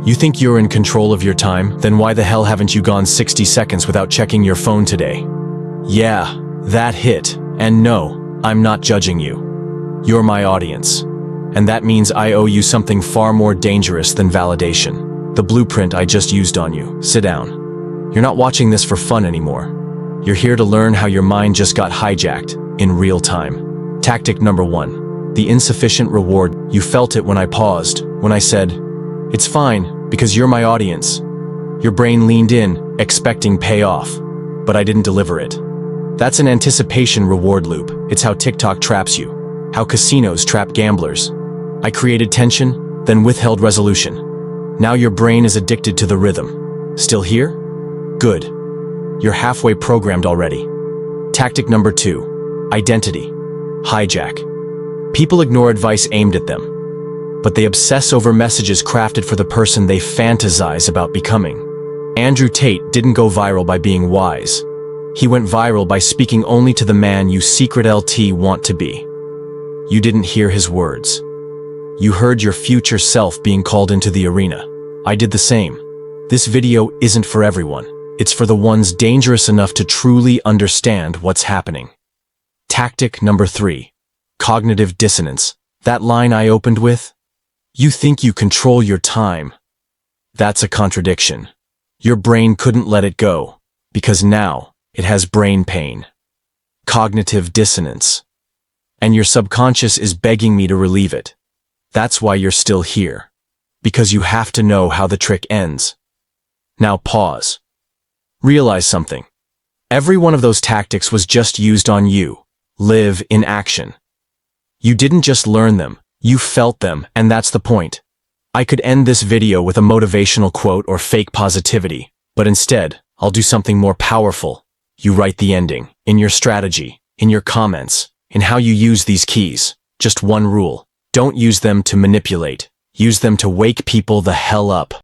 You think you're in control of your time? Then why the hell haven't you gone 60 seconds without checking your phone today? Yeah, that hit. And no, I'm not judging you. You're my audience. And that means I owe you something far more dangerous than validation. The blueprint I just used on you. Sit down. You're not watching this for fun anymore. You're here to learn how your mind just got hijacked in real time. Tactic number 1. The insufficient reward. You felt it when I paused, when I said, "It's fine, because you're my audience." Your brain leaned in, expecting payoff, but I didn't deliver it. That's an anticipation reward loop. It's how TikTok traps you, how casinos trap gamblers. I created tension, then withheld resolution. Now your brain is addicted to the rhythm. Still here? Good. You're halfway programmed already. Tactic number 2. Identity. Hijack. People ignore advice aimed at them, but they obsess over messages crafted for the person they fantasize about becoming. Andrew Tate didn't go viral by being wise. He went viral by speaking only to the man you secret LT want to be. You didn't hear his words. You heard your future self being called into the arena. I did the same. This video isn't for everyone. It's for the ones dangerous enough to truly understand what's happening. Tactic number 3. Cognitive dissonance. That line I opened with? You think you control your time. That's a contradiction. Your brain couldn't let it go, because now it has brain pain. Cognitive dissonance. And your subconscious is begging me to relieve it. That's why you're still here. Because you have to know how the trick ends. Now pause. Realize something. Every one of those tactics was just used on you. Live in action. You didn't just learn them, you felt them, and that's the point. I could end this video with a motivational quote or fake positivity, but instead, I'll do something more powerful. You write the ending, in your strategy, in your comments, in how you use these keys. Just one rule. Don't use them to manipulate. Use them to wake people the hell up.